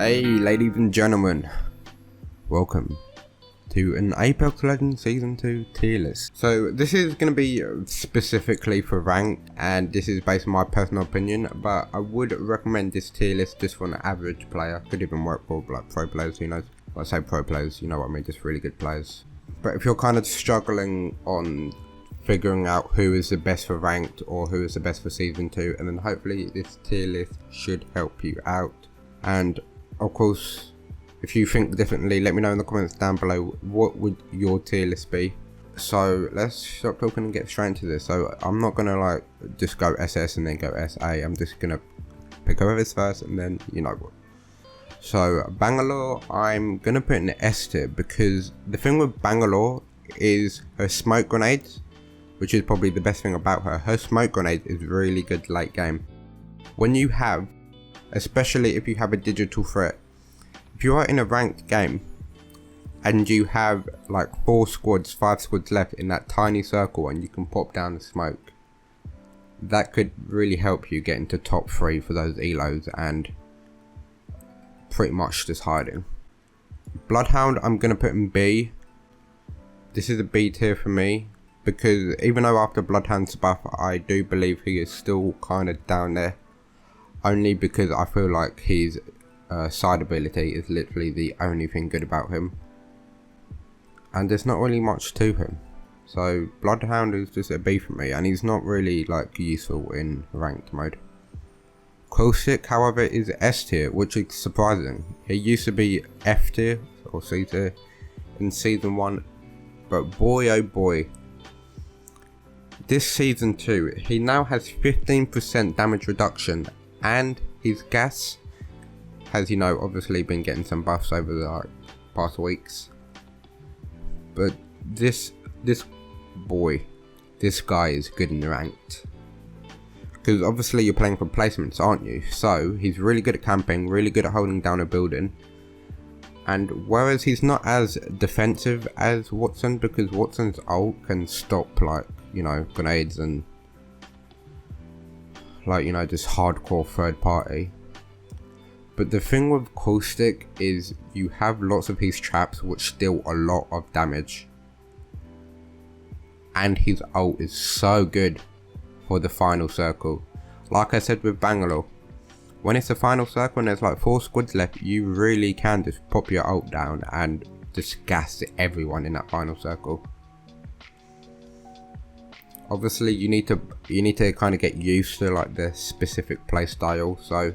Hey ladies and gentlemen, welcome to an Apex Legends Season 2 tier list. So this is going to be specifically for ranked, and this is based on my personal opinion, but I would recommend this tier list just for an average player. Could even work for like pro players, who knows. When I say pro players, you know what I mean, just really good players. But if you're kind of struggling on figuring out who is the best for ranked or who is the best for Season 2, and then hopefully this tier list should help you out. And of course, if you think differently, let me know in the comments down below what would your tier list be. So let's stop talking and get straight into this. So I'm not gonna like just go SS and then go SA. I'm just gonna pick whoever's first and then you know what. So Bangalore, I'm gonna put in the S tier because the thing with Bangalore is her smoke grenades, which is probably the best thing about her. Her smoke grenade is really good late game. When you have, especially if you have a digital threat, if you are in a ranked game and you have like 5 squads left in that tiny circle and you can pop down the smoke, that could really help you get into top 3 for those elos and pretty much just hiding. Bloodhound, I'm going to put in B. This is a B tier for me because even though after Bloodhound's buff I do believe he is still kind of down there, only because I feel like his side ability is literally the only thing good about him, and there's not really much to him. So Bloodhound is just a B for me, and he's not really like useful in ranked mode. Quillstick, however, is S tier, which is surprising. He used to be F tier or C tier in Season 1, but boy oh boy, this Season 2 he now has 15% damage reduction, and his gas has, you know, obviously been getting some buffs over the past weeks. But this guy is good in ranked. Because obviously you're playing for placements, aren't you? So he's really good at camping, really good at holding down a building. And whereas he's not as defensive as Watson, because Watson's ult can stop like, you know, grenades and like, you know, just hardcore third party. But the thing with Quillstick is you have lots of his traps which deal a lot of damage, and his ult is so good for the final circle. Like I said with Bangalore, when it's the final circle and there's like 4 squads left, you really can just pop your ult down and just gas everyone in that final circle. Obviously you need to kind of get used to like the specific play style. So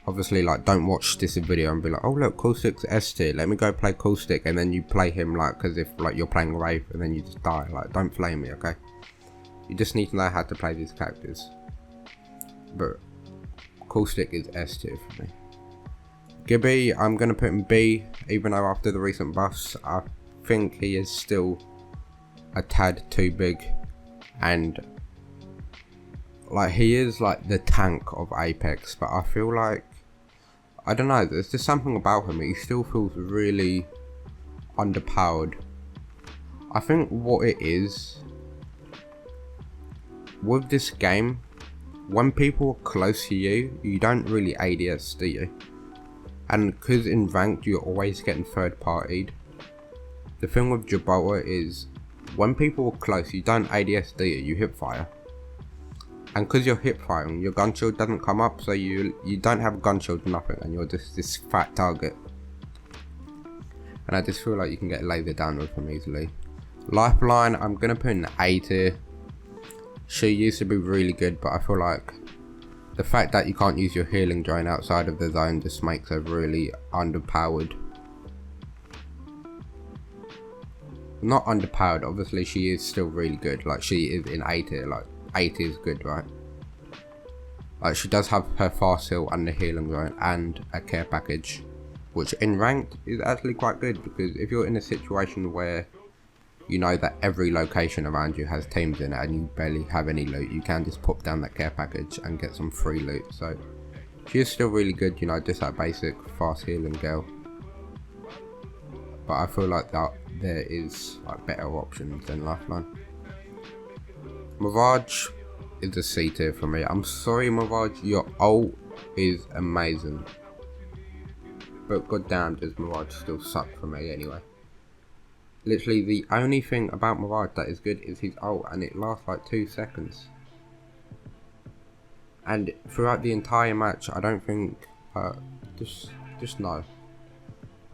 obviously like don't watch this video and be like, oh look, Quillstick's S tier, let me go play Quillstick, and then you play him like as if like you're playing Wraith and then you just die. Like, don't flame me, okay? You just need to know how to play these characters. But Quillstick is S tier for me. Gibby, I'm gonna put in B, even though after the recent buffs I think he is still a tad too big. And like he is like the tank of Apex, but I feel like, I don't know, there's just something about him, he still feels really underpowered. I think what it is with this game, when people are close to you, you don't really ADS, do you? And because in ranked you're always getting third partied, the thing with Gibraltar is when people are close, you don't ADS, do you? You hip fire. And because you're hip firing, your gun shield doesn't come up, so you don't have a gun shield, nothing, and you're just this fat target. And I just feel like you can get lasered down with him easily. Lifeline, I'm gonna put in A tier. She used to be really good, but I feel like the fact that you can't use your healing drain outside of the zone just makes her really underpowered. Not underpowered, obviously she is still really good, like she is in A tier, like A tier is good, right? Like she does have her fast heal and the healing drain and a care package, which in ranked is actually quite good, because if you're in a situation where you know that every location around you has teams in it and you barely have any loot, you can just pop down that care package and get some free loot. So she is still really good, you know, just that basic fast healing girl. But I feel like that there is like better options than Lifeline. Mirage is a C tier for me. I'm sorry Mirage, your ult is amazing. But goddamn does Mirage still suck for me anyway. Literally the only thing about Mirage that is good is his ult, and it lasts like 2 seconds. And throughout the entire match, I don't think, just no.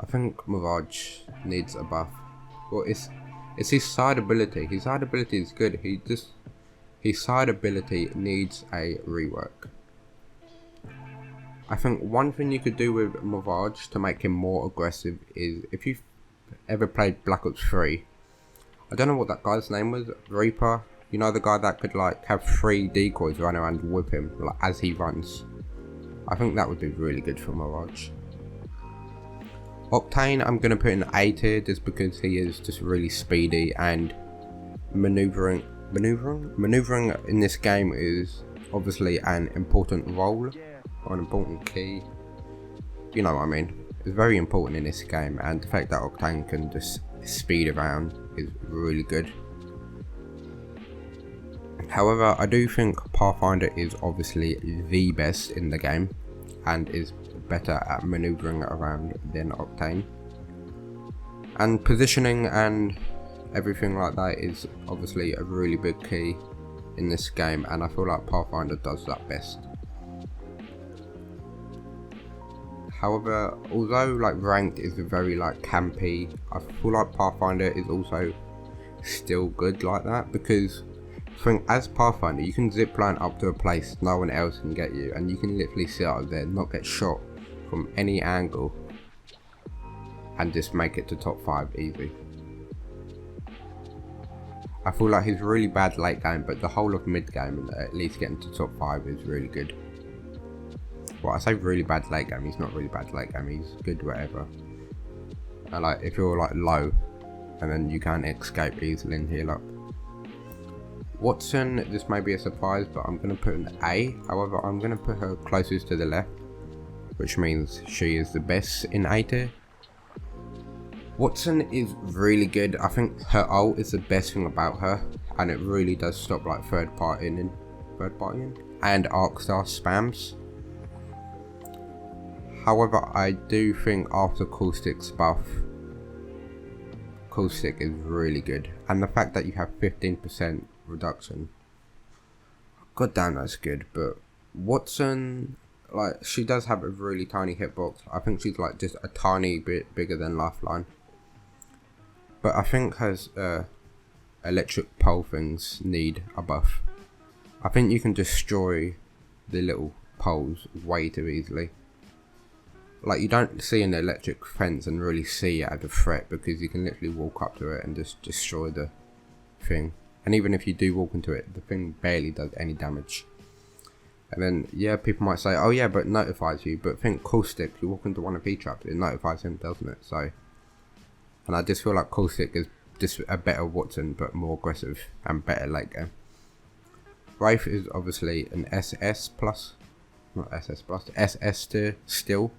I think Mirage needs a buff. Well, it's his side ability. His side ability is good. His side ability needs a rework. I think one thing you could do with Mirage to make him more aggressive is, if you've ever played Black Ops 3, I don't know what that guy's name was, Reaper. You know, the guy that could like have 3 decoys run around and whip him like as he runs. I think that would be really good for Mirage. Octane I'm going to put in A tier just because he is just really speedy, and maneuvering in this game is obviously an important role or an important key. You know what I mean? It's very important in this game, and the fact that Octane can just speed around is really good. However, I do think Pathfinder is obviously the best in the game and is better at maneuvering around than Octane. And positioning and everything like that is obviously a really big key in this game, and I feel like Pathfinder does that best. However, although like ranked is a very like campy, I feel like Pathfinder is also still good like that, because I think as Pathfinder you can zipline up to a place no one else can get you, and you can literally sit out there, not get shot from any angle, and just make it to top 5 easy. I feel like he's really bad late game, but the whole of mid game and at least getting to top 5 is really good. Well, I say really bad late game, he's not really bad late game, he's good whatever. And like if you're like low and then you can't escape easily and heal up. Watson, this may be a surprise, but I'm going to put an A. However, I'm going to put her closest to the left, which means she is the best in A tier. Watson is really good. I think her ult is the best thing about her, and it really does stop like third party and Arcstar spams. However, I do think after Caustic's buff, Caustic is really good, and the fact that you have 15% reduction, god damn, that's good. But Watson, like, she does have a really tiny hitbox. I think she's like just a tiny bit bigger than Lifeline, but I think her electric pole things need a buff. I think you can destroy the little poles way too easily. Like, you don't see an electric fence and really see it as a threat, because you can literally walk up to it and just destroy the thing. And even if you do walk into it, the thing barely does any damage. And then, yeah, people might say, oh yeah, but it notifies you. But think Caustic, you walk into one of these traps, it notifies him, doesn't it? So, and I just feel like Caustic is just a better Watson, but more aggressive and better late game. Wraith is obviously an SS plus, not SS plus, SS tier still.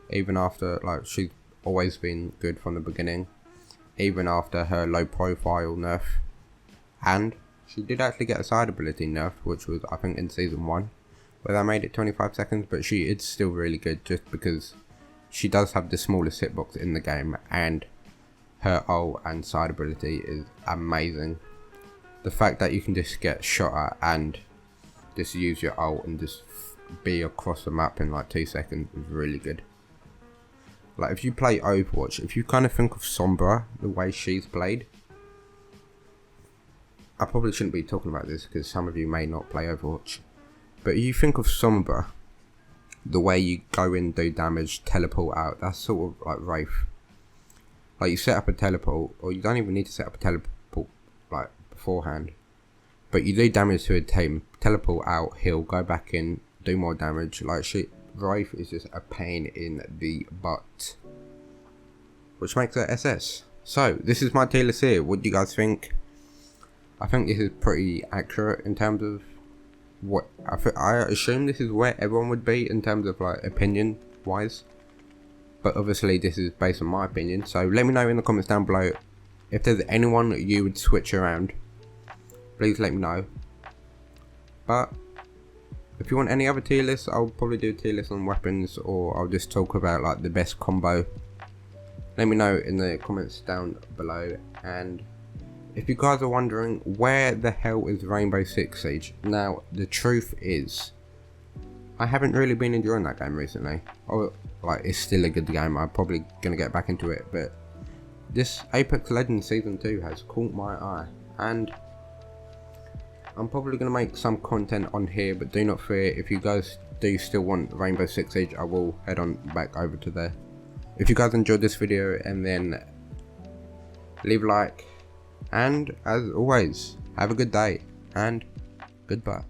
Even after, like, she's always been good from the beginning, even after her low profile nerf. And she did actually get a side ability nerf, which was I think in season 1, where they made it 25 seconds, but she is still really good just because she does have the smallest hitbox in the game, and her ult and side ability is amazing. The fact that you can just get shot at and just use your ult and just be across the map in like 2 seconds is really good. Like, if you play Overwatch, if you kind of think of Sombra, the way she's played, I probably shouldn't be talking about this because some of you may not play Overwatch, but you think of Sombra, the way you go in, do damage, teleport out, that's sort of like Wraith. Like, you set up a teleport, or you don't even need to set up a teleport like beforehand, but you do damage to a team, teleport out, heal, go back in, do more damage. Like, Wraith is just a pain in the butt, which makes her SS. So this is my tier list here. What do you guys think? I think this is pretty accurate in terms of what I assume this is where everyone would be in terms of like opinion wise, but obviously this is based on my opinion. So let me know in the comments down below if there's anyone that you would switch around. Please let me know. But If you want any other tier lists, I'll probably do a tier list on weapons, or I'll just talk about like the best combo. Let me know in the comments down below. And if you guys are wondering, where the hell is Rainbow Six Siege? Now, the truth is, I haven't really been enjoying that game recently. Oh, like, it's still a good game. I'm probably gonna get back into it, but this Apex Legends Season 2 has caught my eye, and I'm probably going to make some content on here, but do not fear, if you guys do still want Rainbow Six Siege, I will head on back over to there. If you guys enjoyed this video, and then leave a like, and as always, have a good day, and goodbye.